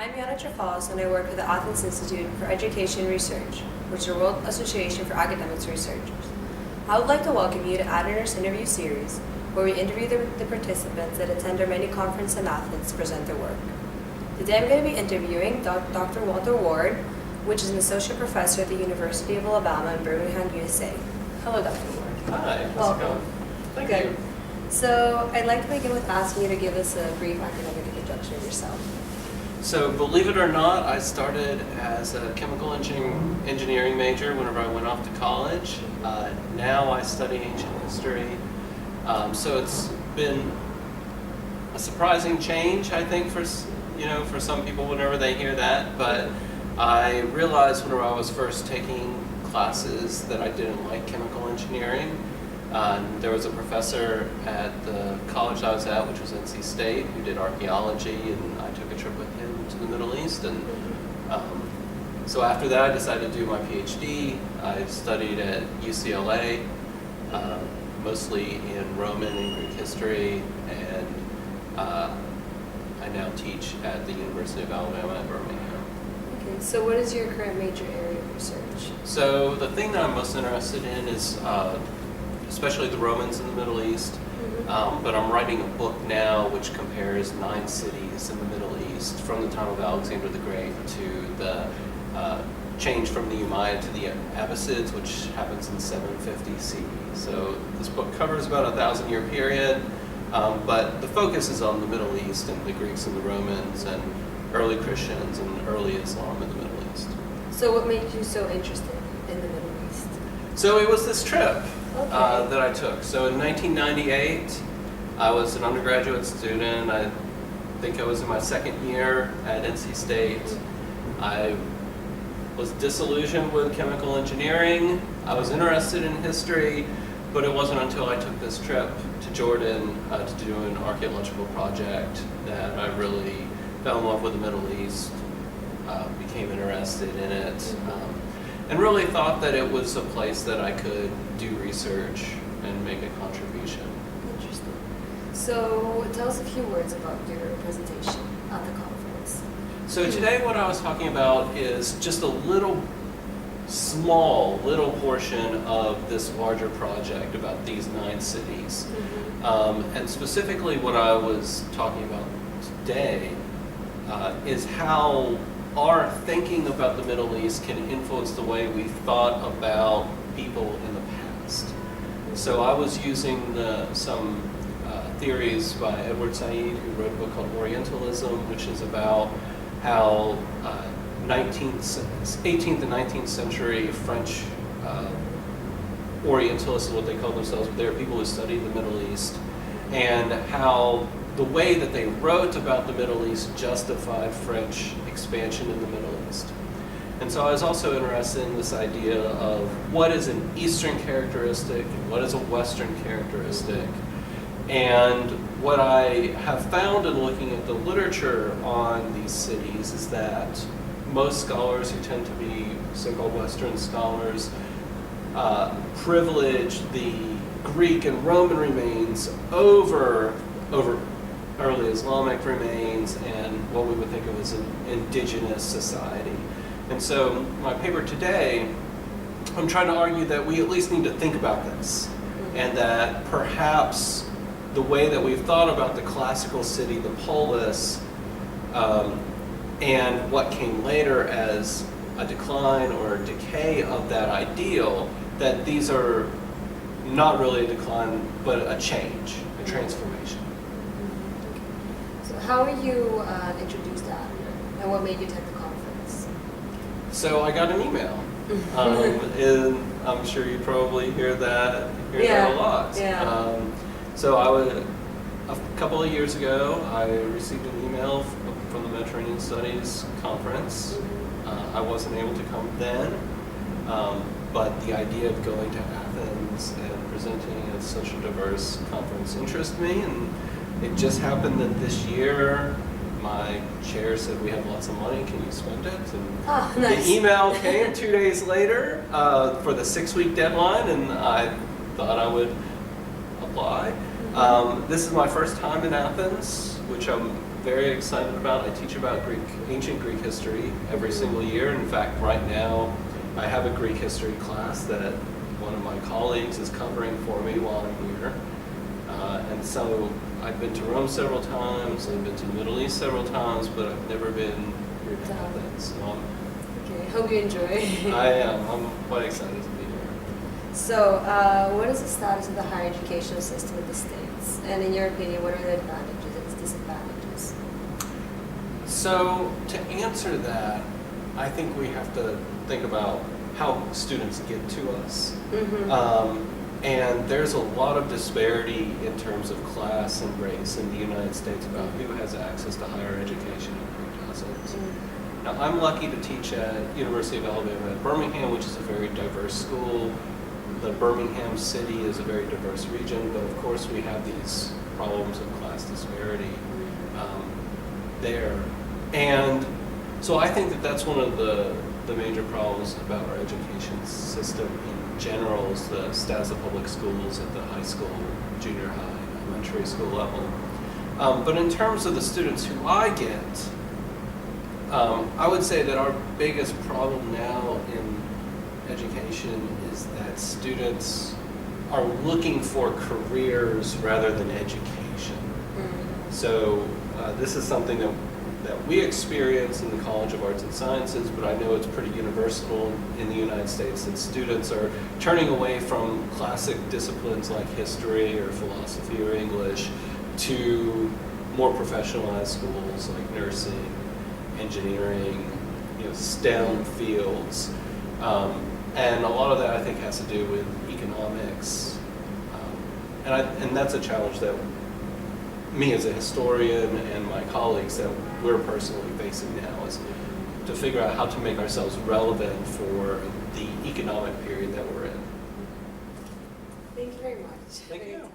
I'm Yana Trafals, and I work with the Athens Institute for Education Research, which is a World Association for Academics Researchers. I would like to welcome you to Athener's interview series, where we interview the participants that attend our mini conference in Athens to present their work. Today I'm going to be interviewing Dr. Walter Ward, which is an associate professor at the University of Alabama in Birmingham, USA. Hello, Dr. Ward. Hi, how's Welcome. it going? Thank Good. you. So I'd like to begin with asking you to give us a brief academic introduction of yourself. So, believe it or not, I started as a chemical engineering major whenever I went off to college. Now I study ancient history. So it's been a surprising change, I think, for some people whenever they hear that. But I realized whenever I was first taking classes that I didn't like chemical engineering. There was a professor at the college I was at, which was NC State, who did archaeology, and I took a trip with him to the Middle East. And so after that, I decided to do my PhD. I studied at UCLA, mostly in Roman and Greek history, and I now teach at the University of Alabama at Birmingham. Okay, so what is your current major area of research? So the thing that I'm most interested in is especially the Romans in the Middle East, but I'm writing a book now which compares 9 cities in the Middle East from the time of Alexander the Great to the change from the Umayyad to the Abbasids, which happens in 750 CE. So this book covers about a 1,000-year period, but the focus is on the Middle East and the Greeks and the Romans and early Christians and early Islam in the Middle East. So what made you so interested in the Middle East? So it was this trip Okay. that I took. So in 1998, I was an undergraduate student. I think I was in my second year at NC State. I was disillusioned with chemical engineering. I was interested in history, but it wasn't until I took this trip to Jordan to do an archaeological project that I really fell in love with the Middle East, became interested in it, and really thought that it was a place that I could do research and make a contribution. Interesting. So tell us a few words about your presentation at the conference. So today what I was talking about is just a small portion of this larger project about these 9 cities. And specifically what I was talking about today is how our thinking about the Middle East can influence the way we thought about people in the past. So I was using some theories by Edward Said, who wrote a book called Orientalism, which is about how 18th and 19th century French Orientalists is what they call themselves, but they're people who studied the Middle East, and how the way that they wrote about the Middle East justified French expansion in the Middle East. And so I was also interested in this idea of what is an Eastern characteristic and what is a Western characteristic. And what I have found in looking at the literature on these cities is that most scholars who tend to be so-called Western scholars privilege the Greek and Roman remains over early Islamic remains and what we would think of as an indigenous society. And so my paper today, I'm trying to argue that we at least need to think about this, and that perhaps the way that we've thought about the classical city, the polis, and what came later as a decline or a decay of that ideal, that these are not really a decline, but a change, a transformation. So how were you introduced to Athener, and what made you attend the conference? So I got an email, and I'm sure you probably hear that a lot. Yeah. So a couple of years ago, I received an email from the Mediterranean Studies Conference. I wasn't able to come then, but the idea of going to Athens and presenting at such a diverse conference interested me, and it just happened that this year my chair said, "We have lots of money, can you spend it?" And nice. the email came 2 days later for the 6-week deadline, and I thought I would apply. This is my first time in Athens, which I'm very excited about. I teach about ancient Greek history every single year. In fact, right now I have a Greek history class that one of my colleagues is covering for me while I'm here. And so I've been to Rome several times, I've been to the Middle East several times, but I've never been here to Athens. So Okay, hope you enjoy. I'm quite excited to be here. So, what is the status of the higher educational system in the States? And in your opinion, what are the advantages and disadvantages? So, to answer that, I think we have to think about how students get to us. And there's a lot of disparity in terms of class and race in the United States about who has access to higher education and who doesn't. Now, I'm lucky to teach at University of Alabama at Birmingham, which is a very diverse school. The Birmingham city is a very diverse region, but of course we have these problems of class disparity there. And so I think that that's one of the major problems about our education system in general is the status of public schools at the high school, junior high, elementary school level. But in terms of the students who I get, I would say that our biggest problem now in education is that students are looking for careers rather than education. So this is something that we experience in the College of Arts and Sciences, but I know it's pretty universal in the United States that students are turning away from classic disciplines like history or philosophy or English to more professionalized schools like nursing, engineering, STEM fields. And a lot of that I think has to do with economics. And that's a challenge that me as a historian and my colleagues that we're personally facing now is to figure out how to make ourselves relevant for the economic period that we're in. Thank you very much. Thank you.